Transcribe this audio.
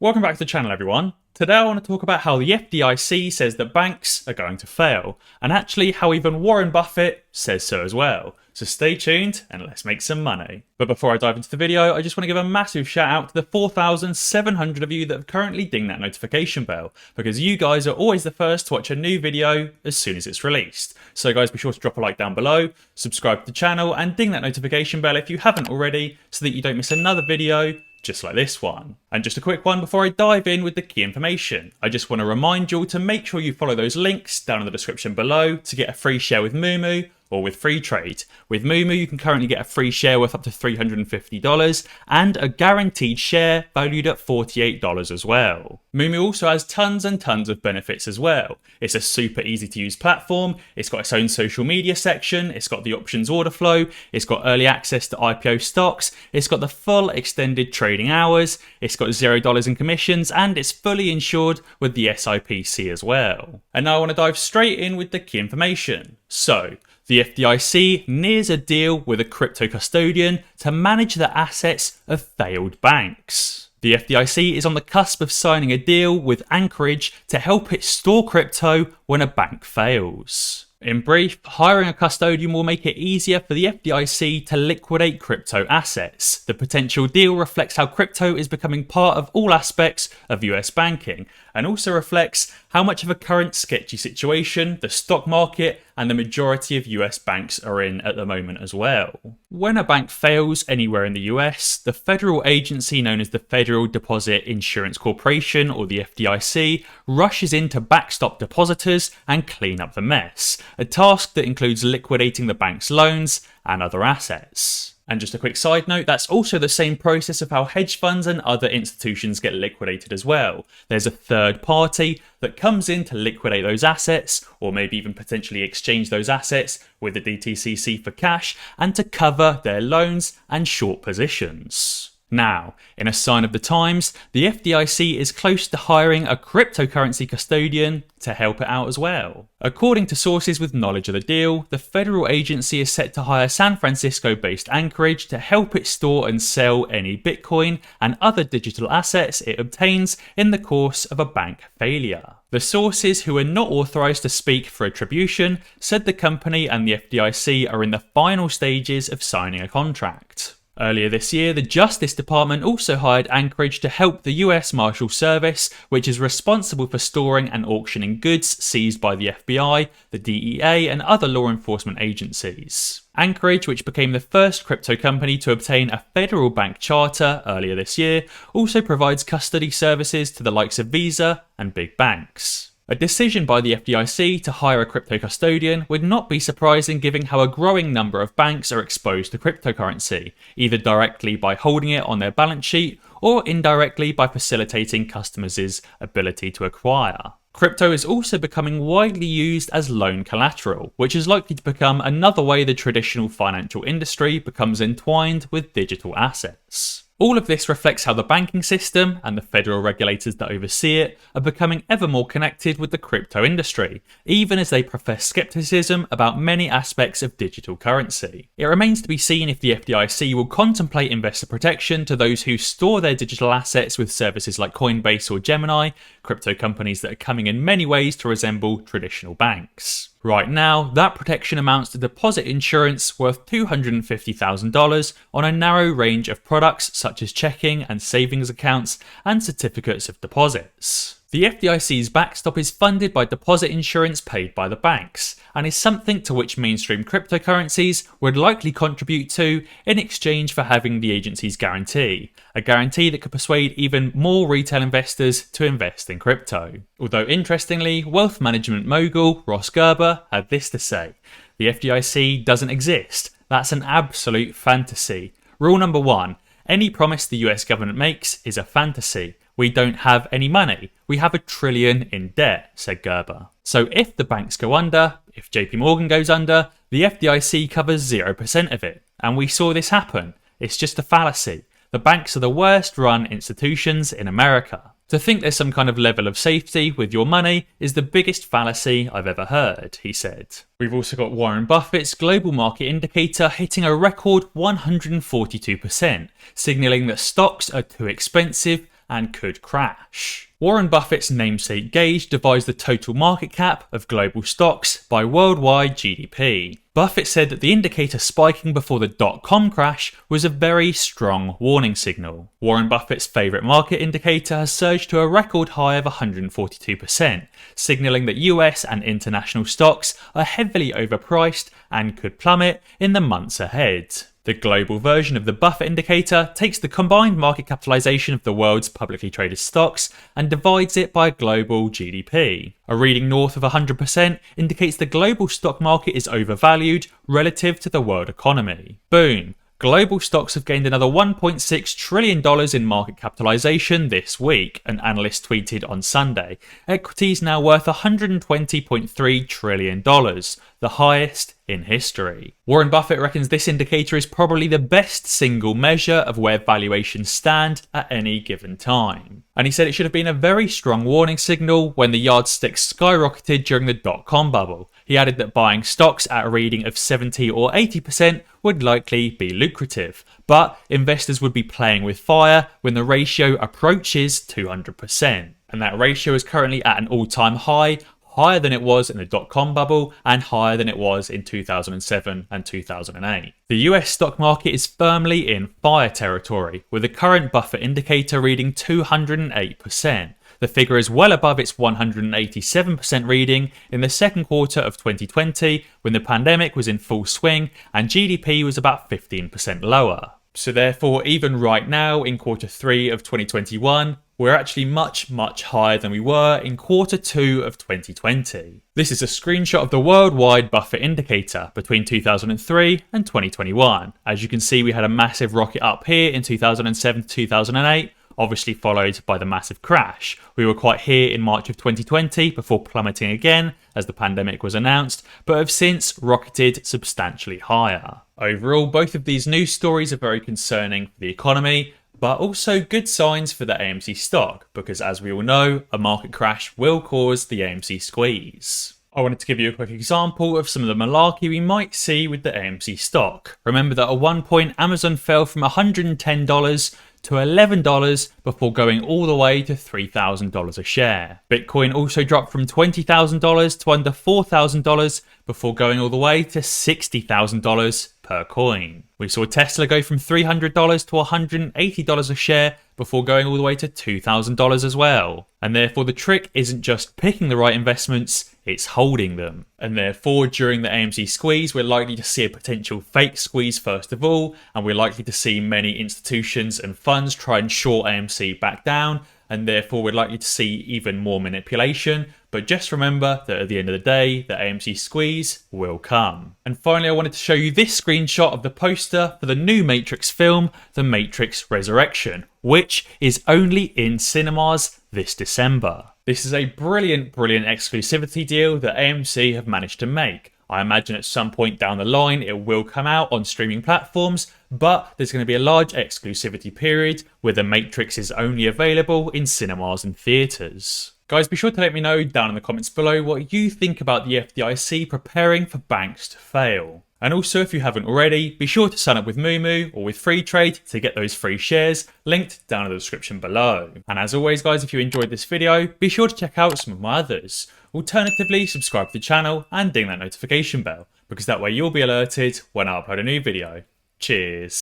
Welcome back to the channel, everyone. Today I want to talk about how the FDIC says that banks are going to fail, and actually how even Warren Buffett says so as well. So stay tuned and let's make some money. But before I dive into the video, I just want to give a massive shout out to the 4,700 of you that have currently dinged that notification bell, because you guys are always the first to watch a new video as soon as it's released. So guys, be sure to drop a like down below, subscribe to the channel, and ding that notification bell if you haven't already, so that you don't miss another video just like this one. And just a quick one before I dive in with the key information. I just want to remind you all to make sure you follow those links down in the description below to get a free share with MooMoo or with free trade. With MooMoo, you can currently get a free share worth up to $350 and a guaranteed share valued at $48 as well. MooMoo also has tons and tons of benefits as well. It's a super easy to use platform, it's got its own social media section, it's got the options order flow, it's got early access to IPO stocks, it's got the full extended trading hours, it's got $0 in commissions, and it's fully insured with the SIPC as well. And now I want to dive straight in with the key information. So, the FDIC nears a deal with a crypto custodian to manage the assets of failed banks. The FDIC is on the cusp of signing a deal with Anchorage to help it store crypto when a bank fails. In brief, hiring a custodian will make it easier for the FDIC to liquidate crypto assets. The potential deal reflects how crypto is becoming part of all aspects of US banking, and also reflects how much of a current sketchy situation the stock market and the majority of US banks are in at the moment as well. When a bank fails anywhere in the US, the federal agency known as the Federal Deposit Insurance Corporation, or the FDIC, rushes in to backstop depositors and clean up the mess, a task that includes liquidating the bank's loans and other assets. And just a quick side note, that's also the same process of how hedge funds and other institutions get liquidated as well. There's a third party that comes in to liquidate those assets, or maybe even potentially exchange those assets with the DTCC for cash, and to cover their loans and short positions. Now, in a sign of the times, the FDIC is close to hiring a cryptocurrency custodian to help it out as well. According to sources with knowledge of the deal, the federal agency is set to hire San Francisco-based Anchorage to help it store and sell any Bitcoin and other digital assets it obtains in the course of a bank failure. The sources, who are not authorized to speak for attribution, said the company and the FDIC are in the final stages of signing a contract. Earlier this year, the Justice Department also hired Anchorage to help the US Marshal Service, which is responsible for storing and auctioning goods seized by the FBI, the DEA, and other law enforcement agencies. Anchorage, which became the first crypto company to obtain a federal bank charter earlier this year, also provides custody services to the likes of Visa and big banks. A decision by the FDIC to hire a crypto custodian would not be surprising given how a growing number of banks are exposed to cryptocurrency, either directly by holding it on their balance sheet or indirectly by facilitating customers' ability to acquire. Crypto is also becoming widely used as loan collateral, which is likely to become another way the traditional financial industry becomes entwined with digital assets. All of this reflects how the banking system and the federal regulators that oversee it are becoming ever more connected with the crypto industry, even as they profess skepticism about many aspects of digital currency. It remains to be seen if the FDIC will contemplate investor protection to those who store their digital assets with services like Coinbase or Gemini, crypto companies that are coming in many ways to resemble traditional banks. Right now, that protection amounts to deposit insurance worth $250,000 on a narrow range of products such as checking and savings accounts and certificates of deposits. The FDIC's backstop is funded by deposit insurance paid by the banks, and is something to which mainstream cryptocurrencies would likely contribute to in exchange for having the agency's guarantee, a guarantee that could persuade even more retail investors to invest in crypto. Although interestingly, wealth management mogul Ross Gerber had this to say: "The FDIC doesn't exist. That's an absolute fantasy. Rule number one, any promise the US government makes is a fantasy. We don't have any money. We have $1 trillion in debt," said Gerber. So if the banks go under, if JP Morgan goes under, the FDIC covers 0% of it. And we saw this happen. It's just a fallacy. The banks are the worst run institutions in America. To think there's some kind of level of safety with your money is the biggest fallacy I've ever heard, he said. We've also got Warren Buffett's global market indicator hitting a record 142%, signalling that stocks are too expensive and could crash. Warren Buffett's namesake gauge divides the total market cap of global stocks by worldwide GDP. Buffett said that the indicator spiking before the dot-com crash was a very strong warning signal. Warren Buffett's favourite market indicator has surged to a record high of 142%, signalling that US and international stocks are heavily overpriced and could plummet in the months ahead. The global version of the Buffett indicator takes the combined market capitalization of the world's publicly traded stocks and divides it by global GDP. A reading north of 100% indicates the global stock market is overvalued relative to the world economy. Boom! Global stocks have gained another $1.6 trillion in market capitalization this week, an analyst tweeted on Sunday. Equities now worth $120.3 trillion, the highest in history. Warren Buffett reckons this indicator is probably the best single measure of where valuations stand at any given time. And he said it should have been a very strong warning signal when the yardstick skyrocketed during the dot-com bubble. He added that buying stocks at a reading of 70 or 80% would likely be lucrative, but investors would be playing with fire when the ratio approaches 200%. And that ratio is currently at an all-time high, higher than it was in the dot-com bubble and higher than it was in 2007 and 2008. The US stock market is firmly in fire territory, with the current Buffett indicator reading 208%. The figure is well above its 187% reading in the second quarter of 2020 when the pandemic was in full swing and GDP was about 15% lower. So therefore, even right now in quarter 3 of 2021, we're actually much higher than we were in quarter 2 of 2020. This is a screenshot of the worldwide Buffett indicator between 2003 and 2021. As you can see, we had a massive rocket up here in 2007 to 2008, obviously followed by the massive crash. We were quite here in March of 2020 before plummeting again as the pandemic was announced, but have since rocketed substantially higher. Overall, both of these news stories are very concerning for the economy, but also good signs for the AMC stock, because as we all know, a market crash will cause the AMC squeeze. I wanted to give you a quick example of some of the malarkey we might see with the AMC stock. Remember that at one point Amazon fell from $110 to $11 before going all the way to $3,000 a share. Bitcoin also dropped from $20,000 to under $4,000 before going all the way to $60,000 per coin. We saw Tesla go from $300 to $180 a share before going all the way to $2,000 as well. And therefore the trick isn't just picking the right investments, it's holding them. And therefore during the AMC squeeze, we're likely to see a potential fake squeeze first of all, and we're likely to see many institutions and funds try and short AMC back down, and therefore we're likely to see even more manipulation. But just remember that at the end of the day, the AMC squeeze will come. And finally, I wanted to show you this screenshot of the poster for the new Matrix film, The Matrix Resurrection, which is only in cinemas this December. This is a brilliant exclusivity deal that AMC have managed to make. I imagine at some point down the line it will come out on streaming platforms, but there's going to be a large exclusivity period where The Matrix is only available in cinemas and theatres. Guys, be sure to let me know down in the comments below what you think about the FDIC preparing for banks to fail. And also, if you haven't already, be sure to sign up with MooMoo or with Free Trade to get those free shares, linked down in the description below. And as always guys, if you enjoyed this video, be sure to check out some of my others. Alternatively, subscribe to the channel and ding that notification bell, because that way you'll be alerted when I upload a new video. Cheers.